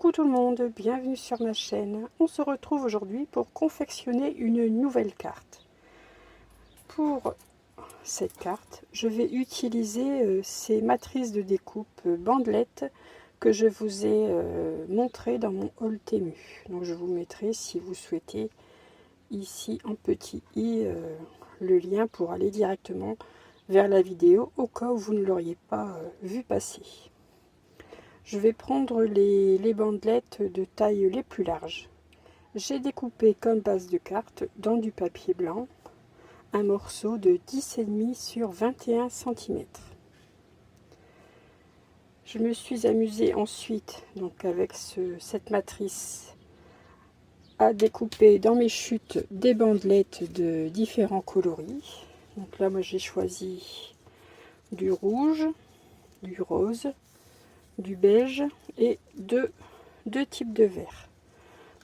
Coucou tout le monde, bienvenue sur ma chaîne. On se retrouve aujourd'hui pour confectionner une nouvelle carte. Pour cette carte, je vais utiliser ces matrices de découpe bandelettes que je vous ai montré dans mon haul Temu. Donc je vous mettrai, si vous souhaitez, ici en petit i le lien pour aller directement vers la vidéo au cas où vous ne l'auriez pas vu passer. Je vais prendre les bandelettes de taille les plus larges. J'ai découpé comme base de carte dans du papier blanc un morceau de 10,5 sur 21 cm. Je me suis amusée ensuite donc avec cette matrice à découper dans mes chutes des bandelettes de différents coloris. Donc là moi j'ai choisi du rouge, du rose, du beige et deux types de vert.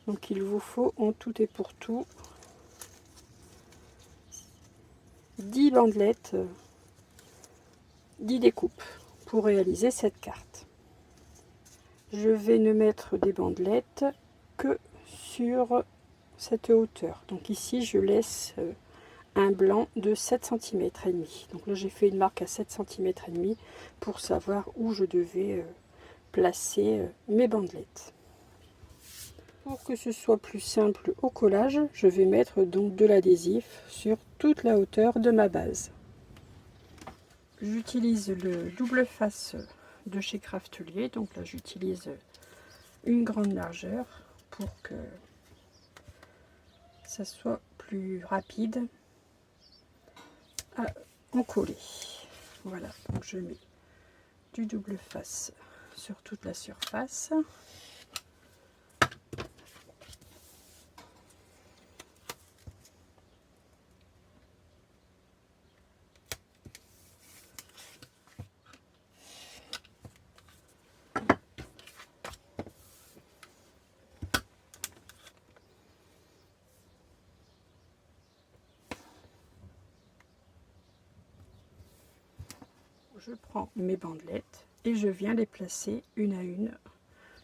Donc il vous faut en tout et pour tout 10 bandelettes, 10 découpes pour réaliser cette carte. Je vais ne mettre des bandelettes que sur cette hauteur. Donc ici je laisse un blanc de 7 cm et demi. Donc là j'ai fait une marque à 7 cm et demi pour savoir où je devais placer mes bandelettes. Pour que ce soit plus simple au collage, je vais mettre donc de l'adhésif sur toute la hauteur de ma base. J'utilise le double face de chez Craftelier, donc là j'utilise une grande largeur pour que ça soit plus rapide à en coller. Voilà, donc je mets du double face sur toute la surface. Je prends mes bandelettes et je viens les placer une à une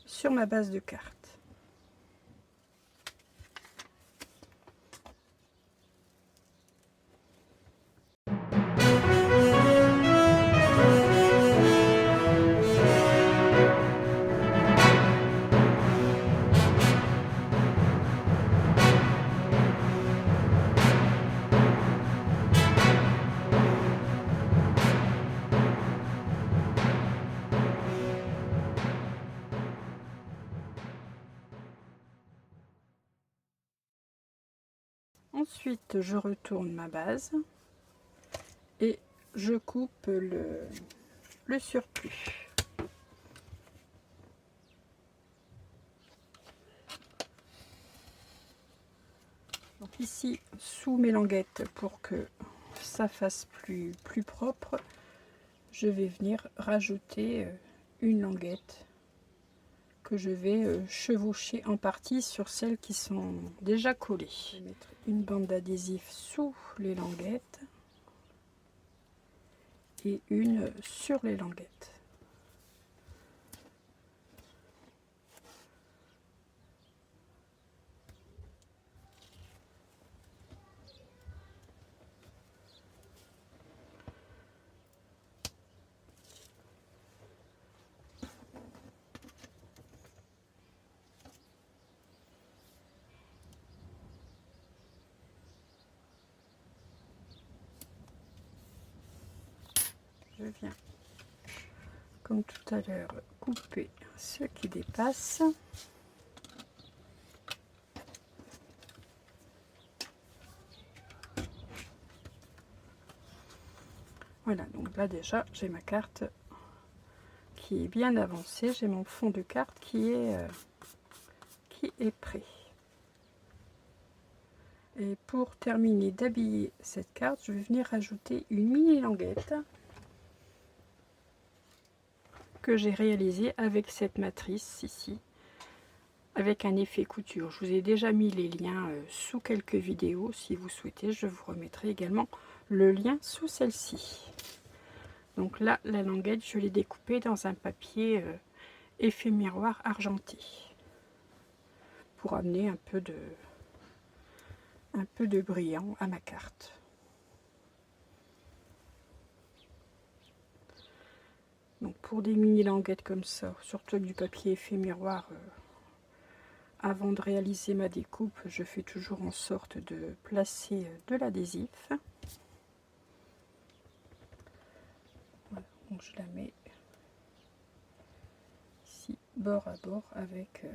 sur ma base de carte. Ensuite, je retourne ma base et je coupe le surplus. Donc ici, sous mes languettes, pour que ça fasse plus propre, je vais venir rajouter une languette que je vais chevaucher en partie sur celles qui sont déjà collées. Je vais mettre une bande d'adhésif sous les languettes et une sur les languettes. Je viens, comme tout à l'heure, couper ce qui dépasse. Voilà, donc là déjà, j'ai ma carte qui est bien avancée. J'ai mon fond de carte qui est prêt. Et pour terminer d'habiller cette carte, je vais venir rajouter une mini languette que j'ai réalisée avec cette matrice ici, avec un effet couture. Je vous ai déjà mis les liens sous quelques vidéos. Si vous souhaitez, je vous remettrai également le lien sous celle-ci. Donc là, la languette, je l'ai découpée dans un papier effet miroir argenté. pour amener un peu de brillant à ma carte. Donc pour des mini languettes comme ça, surtout avec du papier effet miroir, avant de réaliser ma découpe, je fais toujours en sorte de placer de l'adhésif. Voilà, donc je la mets ici bord à bord avec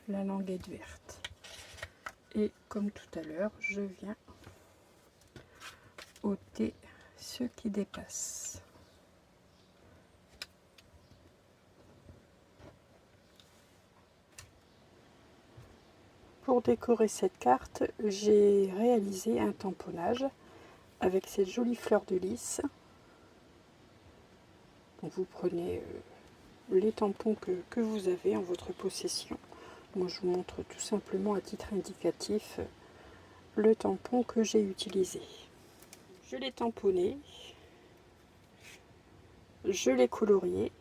la languette verte. Et comme tout à l'heure, je viens ôter ce qui dépasse. Pour décorer cette carte, j'ai réalisé un tamponnage avec cette jolie fleur de lys. Donc vous prenez les tampons que vous avez en votre possession. Moi je vous montre tout simplement à titre indicatif le tampon que j'ai utilisé. Je l'ai tamponné, je l'ai colorié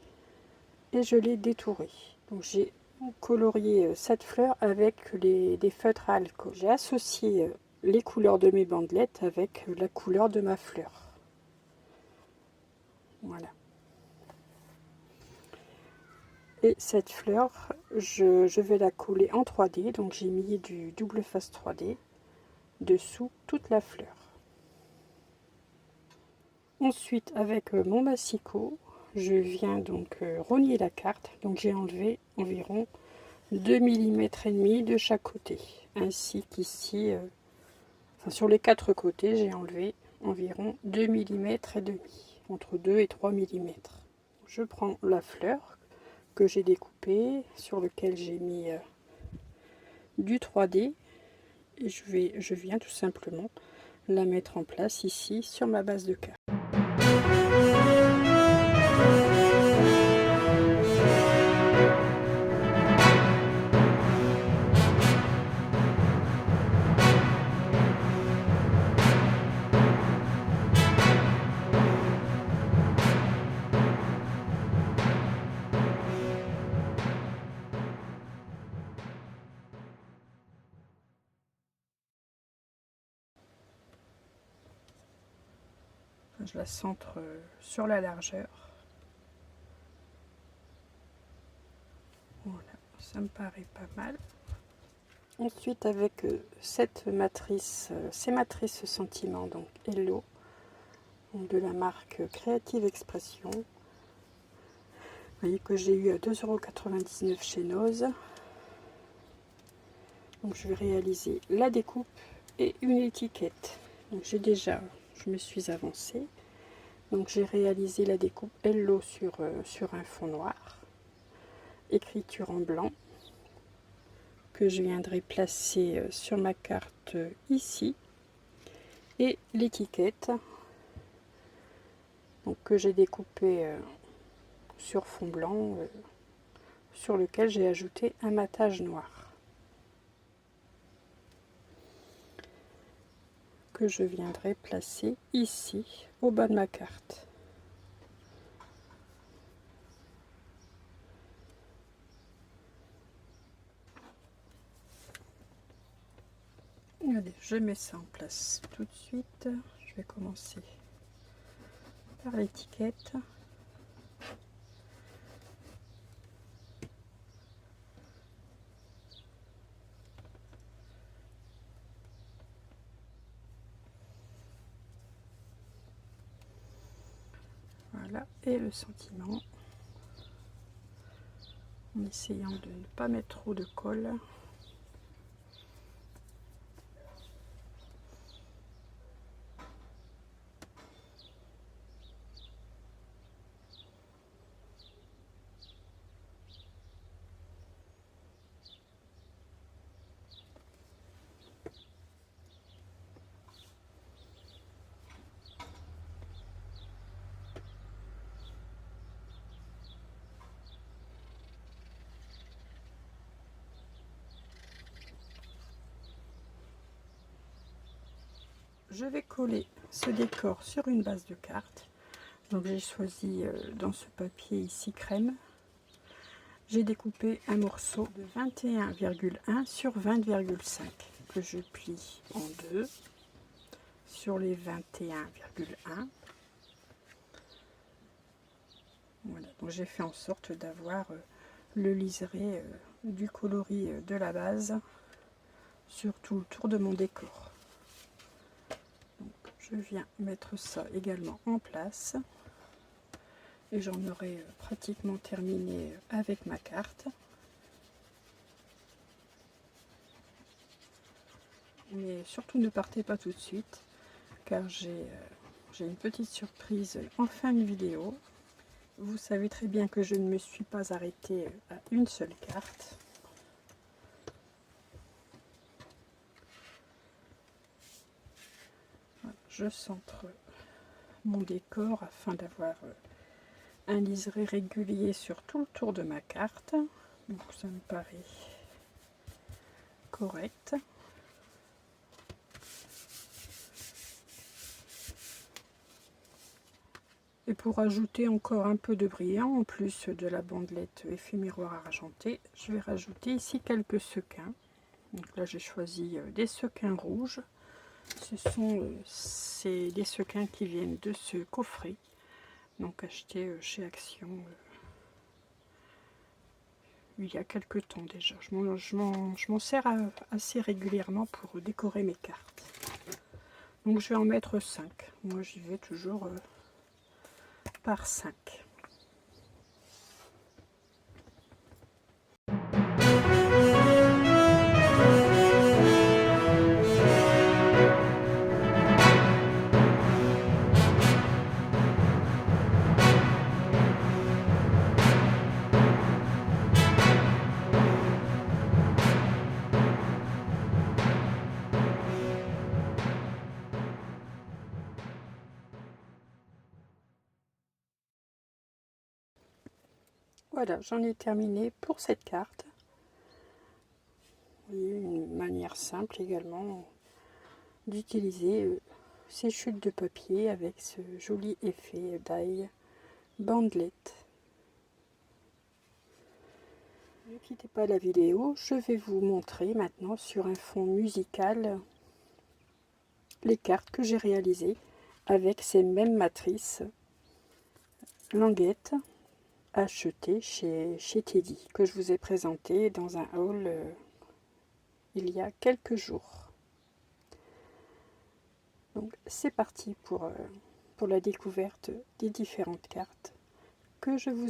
et je l'ai détouré. Donc j'ai colorié cette fleur avec des feutres à alcool. J'ai associé les couleurs de mes bandelettes avec la couleur de ma fleur. Voilà. Et cette fleur, je vais la coller en 3D. Donc j'ai mis du double face 3D dessous toute la fleur. Ensuite, avec mon massicot, je viens donc rogner la carte. Donc j'ai enlevé environ 2 mm et demi de chaque côté, ainsi qu'ici, enfin, sur les 4 côtés, j'ai enlevé environ 2 mm et demi, entre 2 et 3 mm. Je prends la fleur que j'ai découpée, sur lequel j'ai mis du 3D, et je viens tout simplement la mettre en place ici sur ma base de carte. Je la centre sur la largeur. Voilà, ça me paraît pas mal. Ensuite, avec cette matrice, ces matrices sentiments, donc Hello, de la marque Creative Expression. Vous voyez que j'ai eu à 2,99 € chez Noz. Donc je vais réaliser la découpe et une étiquette. Donc je me suis avancée. Donc j'ai réalisé la découpe Hello sur un fond noir. Écriture en blanc que je viendrai placer sur ma carte ici. Et l'étiquette que j'ai découpée sur fond blanc sur lequel j'ai ajouté un matage noir. Que je viendrai placer ici au bas de ma carte. Allez, je mets ça en place tout de suite. Je vais commencer par l'étiquette. Voilà, et le sentiment, en essayant de ne pas mettre trop de colle. Je vais coller ce décor sur une base de carte. Donc j'ai choisi dans ce papier ici crème j'ai découpé un morceau de 21,1 sur 20,5 que je plie en deux sur les 21,1. Voilà, donc j'ai fait en sorte d'avoir le liseré du coloris de la base sur tout le tour de mon décor. Donc, je viens mettre ça également en place et j'en aurai pratiquement terminé avec ma carte. Mais surtout ne partez pas tout de suite car j'ai une petite surprise en fin de vidéo. Vous savez très bien que je ne me suis pas arrêtée à une seule carte. Voilà, je centre mon décor afin d'avoir un liseré régulier sur tout le tour de ma carte. Donc ça me paraît correct. Et pour ajouter encore un peu de brillant, en plus de la bandelette effet miroir argenté, je vais rajouter ici quelques sequins. Donc là j'ai choisi des sequins rouges. Ce sont des sequins qui viennent de ce coffret, donc acheté chez Action il y a quelques temps déjà. Je m'en sers assez régulièrement pour décorer mes cartes. Donc je vais en mettre 5. Moi j'y vais toujours par 5. Voilà, j'en ai terminé pour cette carte. Vous voyez, une manière simple également d'utiliser ces chutes de papier avec ce joli effet d'ail bandelette. Ne quittez pas la vidéo, je vais vous montrer maintenant sur un fond musical les cartes que j'ai réalisées avec ces mêmes matrices languettes achetées chez Teddy, que je vous ai présenté dans un haul il y a quelques jours. Donc c'est parti pour la découverte des différentes cartes que je vous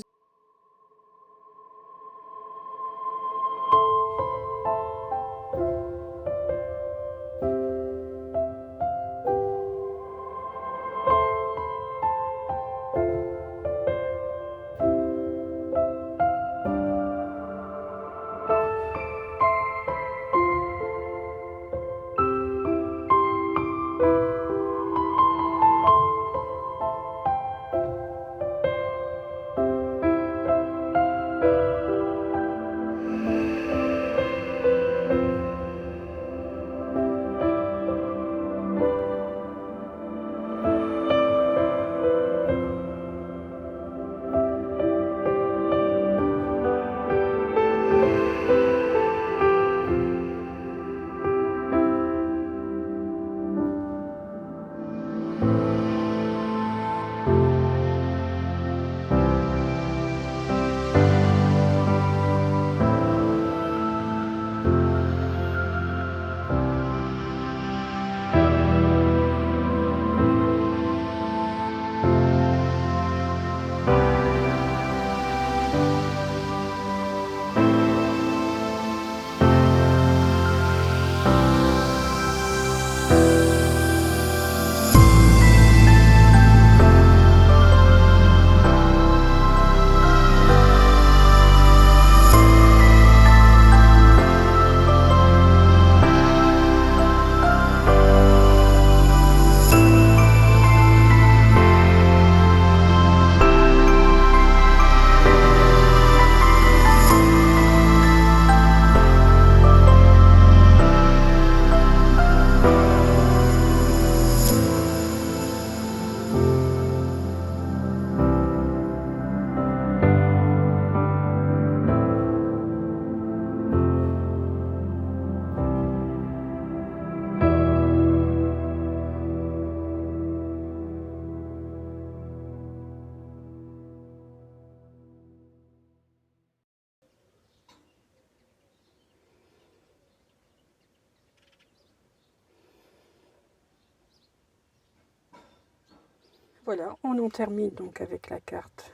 Voilà, on en termine donc avec la carte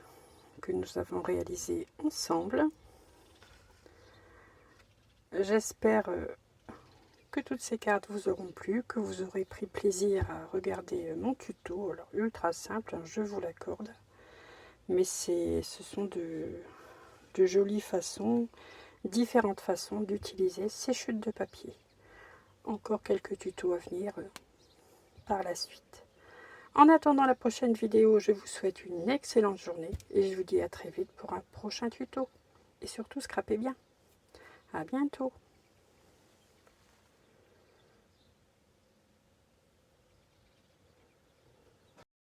que nous avons réalisée ensemble. J'espère que toutes ces cartes vous auront plu, que vous aurez pris plaisir à regarder mon tuto. Alors ultra simple, hein, je vous l'accorde, mais ce sont de jolies façons, différentes façons d'utiliser ces chutes de papier. Encore quelques tutos à venir par la suite. En attendant la prochaine vidéo, je vous souhaite une excellente journée et je vous dis à très vite pour un prochain tuto. Et surtout, scrapez bien. À bientôt.